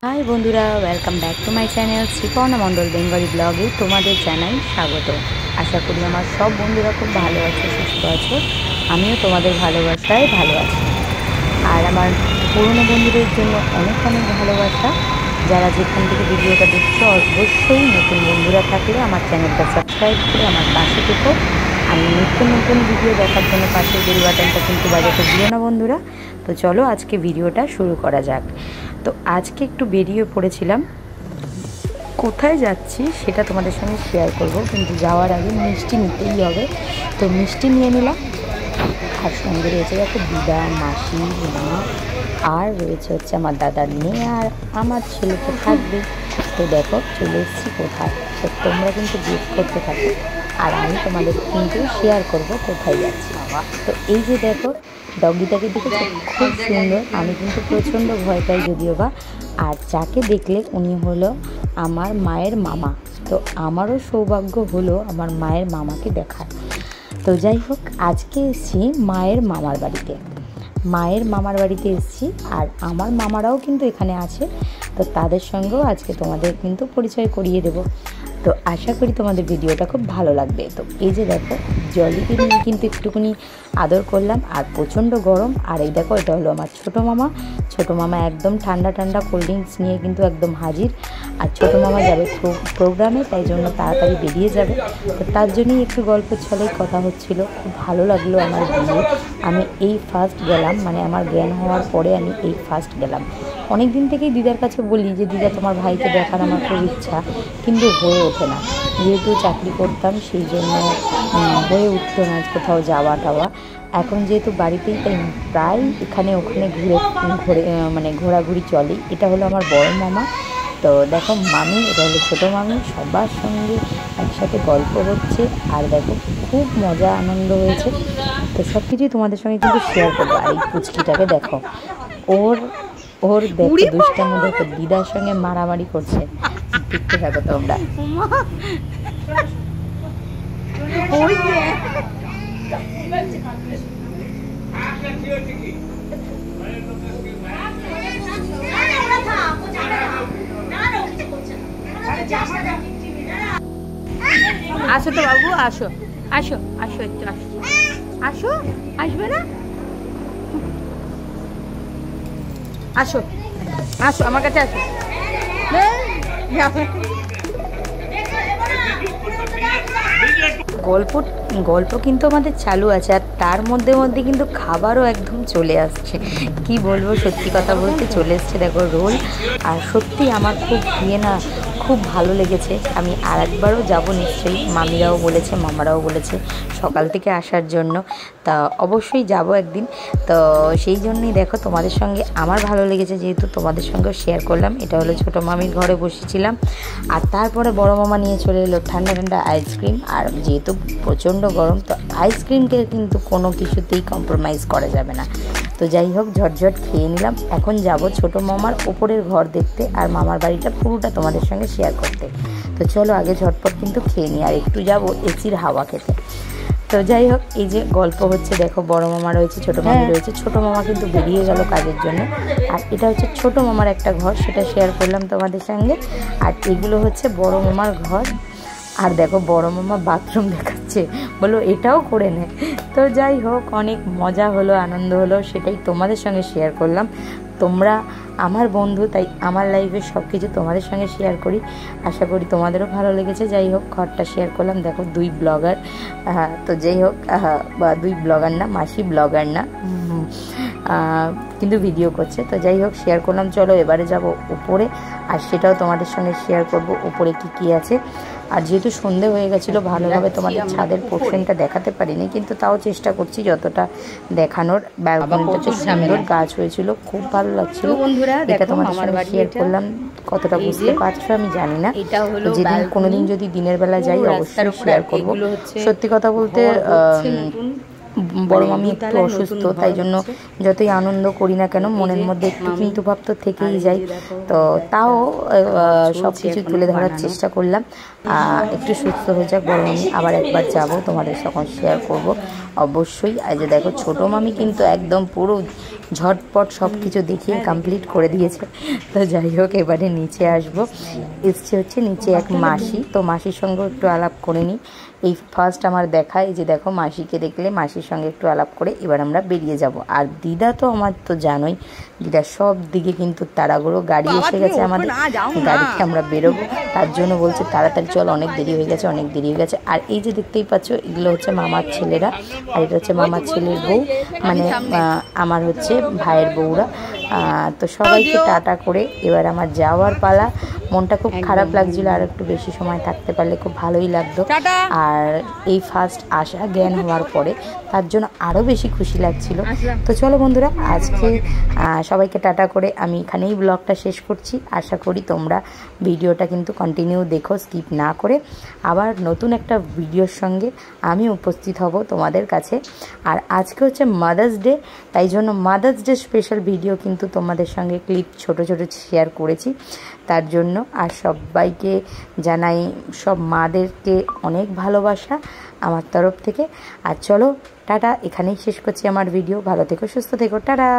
High बंधुरा welcome back to my channel Sriparna Mondal Bengali ब्लगे तुम्हारे जानाई स्वागत। आशा करी आमार सब बंधुरा खूब भालो आछो, सुस्थ आछो, आमिओ तोमादेर भालोबासाय भालो आछि। आर आमार पुरानो बंधुदेर जोन्नो अनेक अनेक भालोबासा। যারা যেখান থেকে ভিডিওটা দেখছো অবশ্যই নতুন বন্ধুরা থাকলে আমার চ্যানেলটা সাবস্ক্রাইব করে আমার পাশে থেকো। আমি নতুন নতুন ভিডিও দেখার জন্য পাশের বেল বাটনটা কিন্তু বাজাতে দিও না বন্ধুরা। তো চলো আজকে ভিডিওটা শুরু করা যাক। তো আজকে একটু বেরিয়ে পড়েছিলাম, কোথায় যাচ্ছি সেটা তোমাদের সঙ্গে শেয়ার করব, কিন্তু যাওয়ার আগে মিষ্টি নিতেই হবে। তো মিষ্টি নিয়ে নিলাম, আর সঙ্গে রয়েছে দেখো দিদা, মাসি, মা, আর রয়েছে হচ্ছে আমার দাদার মেয়ে, আর আমার ছেলে তো থাকবে। তো দেখো চলে এসেছি কোথায়, তো তোমরা কিন্তু গেস করতে থাকো আর আমি তোমাদের কিন্তু শেয়ার করব কোথায় যাচ্ছি। তো এই যে দেখো ডগিটাকে দেখেছো, খুব সুন্দর। আমি কিন্তু প্রচণ্ড ভয় পাই যদিও বা। আর যাকে দেখলে উনি হলো আমার মায়ের মামা। তো আমারও সৌভাগ্য হলো আমার মায়ের মামাকে দেখার। তো যাই হোক আজকে এসেছি মায়ের মামার বাড়িতে, মায়ের মামার বাড়িতে এসেছি। আর আমার মামারাও কিন্তু এখানে আছে, তো তাদের সঙ্গেও আজকে তোমাদের কিন্তু পরিচয় করিয়ে দেব। তো আশা করি তোমাদের ভিডিওটা খুব ভালো লাগবে। তো এই যে দেখো জলিকে নিয়ে কিন্তু একটুখানি আদর করলাম, আর প্রচণ্ড গরম। আর এই দেখো এটা হলো আমার ছোটো মামা। ছোটো মামা একদম ঠান্ডা ঠান্ডা কোল্ড ড্রিঙ্কস নিয়ে কিন্তু একদম হাজির। আর ছোটো মামা যাবে প্রোগ্রামে, তাই জন্য তাড়াতাড়ি বেরিয়ে যাবে। তো তার জন্যই একটু গল্প ছলেই কথা হচ্ছিল। খুব ভালো লাগলো আমার বিয়ে। আমি এই ফার্স্ট গেলাম, মানে আমার জ্ঞান হওয়ার পরে আমি এই ফার্স্ট গেলাম। অনেক দিন থেকেই দিদার কাছে বলি যে দিদা তোমার ভাইকে দেখার আমার খুব ইচ্ছা, কিন্তু হয়ে ওঠে না। যেহেতু চাকরি করতাম সেই জন্য হয়ে উঠতো না কোথাও যাওয়া টাওয়া। এখন যেহেতু বাড়িতেই, তাই প্রায় এখানে ওখানে মানে ঘোরাঘুরি চলে। এটা হলো আমার বড় মামা। তো দেখো মামি, এটা হলো ছোটো মামি, সবার সঙ্গে একসাথে গল্প হচ্ছে। আর দেখো খুব মজা আনন্দ হয়েছে। তো সব কিছুই তোমাদের সঙ্গে কিন্তু শেয়ার করবো। আর এই পুচকিটাকে দেখো, ওর দেখো দুষ্টার মধ্যে দেখো দিদার সঙ্গে মারামারি করছে। দেখতে থাকো তোমরা। আসো তো বাবু, আসো আসো আসো, একটু আসো আসো, আসবে না? আসো আসো আমার কাছে আসো। গল্প কিন্তু আমাদের চালু আছে, আর তার মধ্যে কিন্তু খাবারও একদম চলে আসছে। কি বলবো, সত্যি কথা বলতে চলে এসছে দেখো রোল। আর সত্যি আমার খুব খুব ভালো লেগেছে। আমি আর একবারও যাবো নিশ্চয়ই। মামিরাও বলেছে, মামারাও বলেছে সকাল থেকে আসার জন্য। তা অবশ্যই যাব একদিন। তো সেই জন্যই দেখো তোমাদের সঙ্গে আমার ভালো লেগেছে, যেহেতু তোমাদের সঙ্গেও শেয়ার করলাম। এটা হলো ছোটো মামির ঘরে বসেছিলাম। আর তারপরে বড় মামা নিয়ে চলে এলো ঠান্ডা ঠান্ডা আইসক্রিম। আর যেহেতু প্রচণ্ড গরম, তো আইসক্রিমকে কিন্তু কোনো কিছুতেই কম্প্রোমাইজ করা যাবে না। তো যাই হোক ঝটঝট খেয়ে নিলাম। এখন যাব ছোটো মামার ওপরের ঘর দেখতে, আর মামার বাড়িটা পুরোটা তোমাদের সঙ্গে শেয়ার করতে। তো চলো আগে ঝটপট কিন্তু খেয়ে নিই, আর একটু যাব এসির হাওয়া খেতে। তো যাই হোক এই যে গল্প হচ্ছে, দেখো বড় মামা রয়েছে, ছোটো মামি রয়েছে। ছোটো মামা কিন্তু বেরিয়ে গেল কাজের জন্য। আর এটা হচ্ছে ছোটো মামার একটা ঘর, সেটা শেয়ার করলাম তোমাদের সঙ্গে। আর এগুলো হচ্ছে বড় মামার ঘর। আর দেখো বড় মামা বাথরুম দেখাচ্ছে, বলো এটাও করে নে। তো যাই হোক অনেক মজা হলো, আনন্দ হলো, সেটাই তোমাদের সঙ্গে শেয়ার করলাম। তোমরা আমার বন্ধু, তাই আমার লাইফের সব কিছু তোমাদের সঙ্গে শেয়ার করি। আশা করি তোমাদেরও ভালো লেগেছে। যাই হোক ঘরটা শেয়ার করলাম। দেখো দুই ব্লগার, তো যাই হোক বা দুই ব্লগার না, মাসি ব্লগার না, কিন্তু ভিডিও করছে। তো যাই হোক শেয়ার করলাম। চলো এবারে যাব উপরে, আর সেটাও তোমাদের সঙ্গে শেয়ার করব উপরে কি আছে। আর যেহেতু সন্ধে হয়ে গেছিলো, ভালোভাবে তোমাদের ছাদের পোর্শনটা দেখাতে পারিনি, কিন্তু তাও চেষ্টা করছি যতটা দেখানোর। ব্যালকনিটা সুন্দর, গাছ হয়েছিল, খুব ভালো লাগছিল। এটা তোমাদের সঙ্গে শেয়ার করলাম। কতটা বুঝতে পারছো আমি জানি না। যেদিন কোনোদিন যদি দিনের বেলা যাই অবশ্যই শেয়ার করব। সত্যি কথা বলতে বড় মামি একটু অসুস্থ, তাই জন্য যতই আনন্দ করি না কেন মনের মধ্যে একটু কিন্তু ভাব তো থেকেই যায়। তো তাও সব কিছু তুলে ধরার চেষ্টা করলাম। একটু সুস্থ হয়ে যাক বড় মামি, আবার একবার যাব, তোমাদের তখন শেয়ার করব অবশ্যই। আর যে দেখো ছোটো মামি কিন্তু একদম পুরো ঝটপট সব কিছু দেখিয়ে কমপ্লিট করে দিয়েছে। তো যাই হোক, এবারে নিচে আসবো। এসছে হচ্ছে নিচে এক মাসি, তো মাসির সঙ্গে একটু আলাপ করে নিই। এই ফার্স্ট আমার দেখা, এই যে দেখো মাসিকে দেখলে মাসির সঙ্গে একটু আলাপ করে এবার আমরা বেরিয়ে যাব। আর দিদা তো আমার তো জানোই, দিদা সব দিকে কিন্তু তাড়াগুলো, গাড়ি এসে গেছে আমাদের, গাড়িতে আমরা বেরোবো, তার জন্য বলছে তাড়াতাড়ি চল, অনেক দেরি হয়ে গেছে, অনেক দেরি হয়ে গেছে। আর এই যে দেখতেই পাচ্ছ, এগুলো হচ্ছে মামার ছেলেরা, আর এটা হচ্ছে মামার ছেলের বউ, মানে আমার হচ্ছে ভাইয়ের বউরা। তো সবাইকে টাটা করে এবার আমার যাওয়ার পালা। মনটা খুব খারাপ লাগছিল, আর একটু বেশি সময় থাকতে পারলে খুব ভালোই লাগতো। আর এই ফার্স্ট আসা জ্ঞান হওয়ার পরে তার জন্য আরও বেশি খুশি লাগছিল। তো চলো বন্ধুরা, আজকে সবাইকে টাটা করে আমি এখানেই ব্লগটা শেষ করছি। আশা করি তোমরা ভিডিওটা কিন্তু কন্টিনিউ দেখো, স্কিপ না করে। আবার নতুন একটা ভিডিওর সঙ্গে আমি উপস্থিত হব তোমাদের কাছে। আর আজকে হচ্ছে মাদার্স ডে, তাই জন্য মাদার্স ডে স্পেশাল ভিডিও কিন্তু তোমাদের সঙ্গে ক্লিপ ছোট ছোট শেয়ার করেছি তার জন্য। আর সবাইকে জানাই, সব মাদেরকে অনেক ভালোবাসা আমার তরফ থেকে। আর চলো টাটা, এখানেই শেষ করছি আমার ভিডিও। ভালো থেকো, সুস্থ থেকো, টাটা।